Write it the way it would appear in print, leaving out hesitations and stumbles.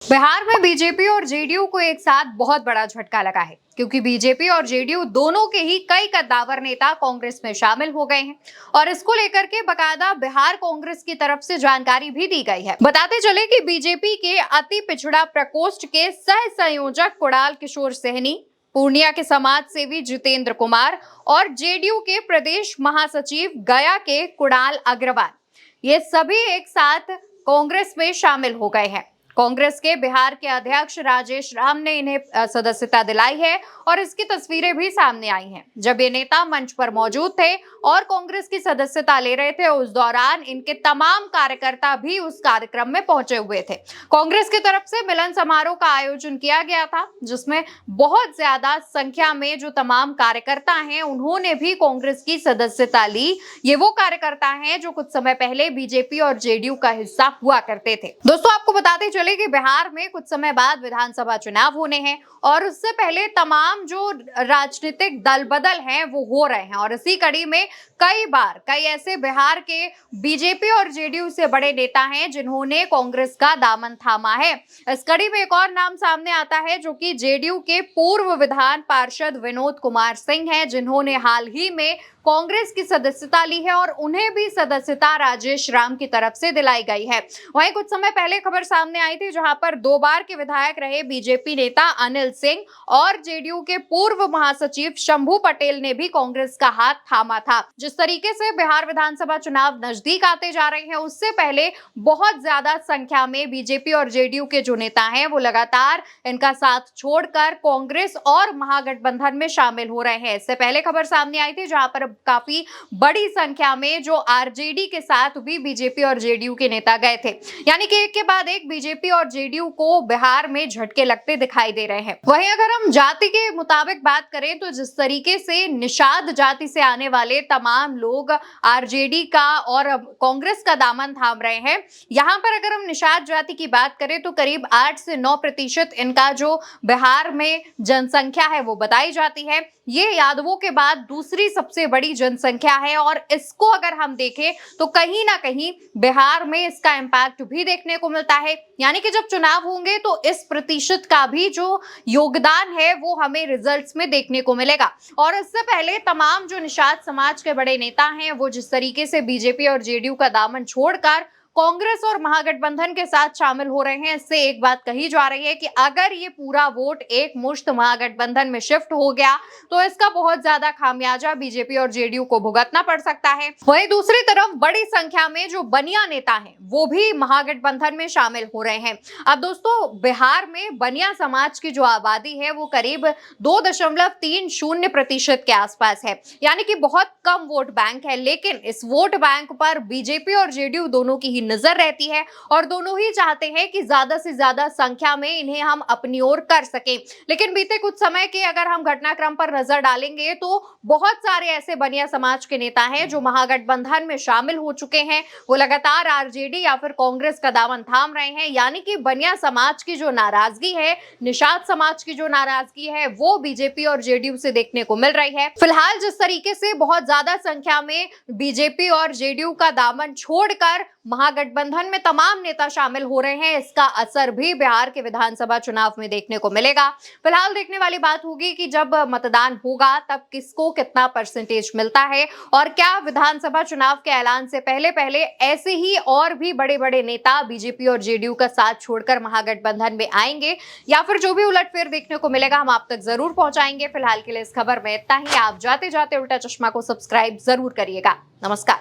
बिहार में बीजेपी और जेडीयू को एक साथ बहुत बड़ा झटका लगा है, क्योंकि बीजेपी और जेडीयू दोनों के ही कई कद्दावर नेता कांग्रेस में शामिल हो गए हैं और इसको लेकर के बकायदा बिहार कांग्रेस की तरफ से जानकारी भी दी गई है। बताते चले कि बीजेपी के अति पिछड़ा प्रकोष्ठ के सह संयोजक कुणाल किशोर सहनी, पूर्णिया के समाज सेवी जितेंद्र कुमार और जेडीयू के प्रदेश महासचिव गया के कुणाल अग्रवाल, ये सभी एक साथ कांग्रेस में शामिल हो गए हैं। कांग्रेस के बिहार के अध्यक्ष राजेश राम ने इन्हें सदस्यता दिलाई है और इसकी तस्वीरें भी सामने आई हैं। जब ये नेता मंच पर मौजूद थे और कांग्रेस की सदस्यता ले रहे थे, उस दौरान इनके तमाम कार्यकर्ता भी उस कार्यक्रम में पहुंचे हुए थे। कांग्रेस की तरफ से मिलन समारोह का आयोजन किया गया था, जिसमें बहुत ज्यादा संख्या में जो तमाम कार्यकर्ता हैं उन्होंने भी कांग्रेस की सदस्यता ली। ये वो कार्यकर्ता हैं जो कुछ समय पहले बीजेपी और जेडीयू का हिस्सा हुआ करते थे। दोस्तों, आपको बताते चले कि बिहार में कुछ समय बाद विधानसभा चुनाव होने हैं और उससे पहले तमाम जो राजनीतिक दल बदल हैं वो हो रहे हैं और इसी कड़ी में कई ऐसे बिहार के बीजेपी और जेडीयू से बड़े नेता हैं जिन्होंने कांग्रेस का दामन थामा है। इस कड़ी में एक और नाम सामने आता है जो कि जेडीयू के पूर्व विधान पार्षद विनोद कुमार सिंह हैं, जिन्होंने हाल ही में कांग्रेस की सदस्यता ली है और उन्हें भी सदस्यता राजेश राम की तरफ से दिलाई गई है। वहीं कुछ समय पहले खबर सामने आई थी जहां पर 2 बार के विधायक रहे बीजेपी नेता अनिल सिंह और जेडीयू के पूर्व महासचिव शंभू पटेल ने भी कांग्रेस का हाथ थामा था। जिस तरीके से बिहार विधानसभा चुनाव नजदीक आते जा रहे हैं, उससे पहले बहुत ज्यादा संख्या में बीजेपी और जेडीयू के जो नेता हैं वो लगातार इनका साथ छोड़कर कांग्रेस और महागठबंधन में शामिल हो रहे हैं। इससे पहले खबर सामने आई थी जहां पर काफी बड़ी संख्या में जो आरजेडी के साथ भी बीजेपी और जेडीयू के नेता गए थे, यानी कि एक के बाद एक बीजेपी और जेडीयू को बिहार में झटके लगते दिखाई दे रहे हैं। वहीं अगर हम जाति के मुताबिक बात करें तो जिस तरीके से निषाद जाति से आने वाले तमाम लोग आरजेडी का और कांग्रेस का दामन थाम रहे हैं, यहाँ पर अगर हम निषाद जाति की बात करें तो करीब 8 से 9% इनका जो बिहार में जनसंख्या है वो बताई जाती है। ये यादवों के बाद दूसरी सबसे बड़ी जनसंख्या है और इसको अगर हम देखें तो कहीं ना कहीं बिहार में इसका इम्पैक्ट भी देखने को मिलता है, यानी कि जब चुनाव होंगे तो इस प्रतिशत का भी जो योगदान है वो हमें रिजल्ट्स में देखने को मिलेगा। और इससे पहले तमाम जो निषाद समाज के बड़े नेता हैं वो जिस तरीके से बीजेपी और जेडीयू का दामन छोड़कर कांग्रेस और महागठबंधन के साथ शामिल हो रहे हैं, इससे एक बात कही जा रही है कि अगर ये पूरा वोट एक मुश्त महागठबंधन में शिफ्ट हो गया तो इसका बहुत ज्यादा खामियाजा बीजेपी और जेडीयू को भुगतना पड़ सकता है। वहीं दूसरी तरफ बड़ी संख्या में जो बनिया नेता हैं वो भी महागठबंधन में शामिल हो रहे हैं। अब दोस्तों, बिहार में बनिया समाज की जो आबादी है वो करीब 2.30% के आसपास है, यानी कि बहुत कम वोट बैंक है। लेकिन इस वोट बैंक पर बीजेपी और जेडीयू दोनों की नजर रहती है और दोनों ही चाहते हैं कि ज्यादा से ज्यादा संख्या में इन्हें हम अपनी ओर कर सकें। लेकिन बीते कुछ समय के अगर हम घटनाक्रम पर नजर डालेंगे तो बहुत सारे ऐसे बनिया समाज के नेता हैं जो महागठबंधन में शामिल हो चुके हैं, वो लगातार आरजेडी या फिर कांग्रेस का दामन थाम रहे हैं। यानी कि बनिया समाज की जो नाराजगी है, निषाद समाज की जो नाराजगी है, वो बीजेपी और जेडीयू से देखने को मिल रही है। फिलहाल जिस तरीके से बहुत ज्यादा संख्या में बीजेपी और जेडीयू का दामन छोड़कर महागठबंधन में तमाम नेता शामिल हो रहे हैं, इसका असर भी बिहार के विधानसभा चुनाव में देखने को मिलेगा। फिलहाल देखने वाली बात होगी कि जब मतदान होगा तब किसको कितना परसेंटेज मिलता है और क्या विधानसभा चुनाव के ऐलान से पहले ऐसे ही और भी बड़े बड़े नेता बीजेपी और जेडीयू का साथ छोड़कर महागठबंधन में आएंगे, या फिर जो भी उलटफेर देखने को मिलेगा हम आप तक जरूर पहुंचाएंगे। फिलहाल के लिए इस खबर में इतना ही। आप जाते जाते उल्टा चश्मा को सब्सक्राइब जरूर करिएगा। नमस्कार।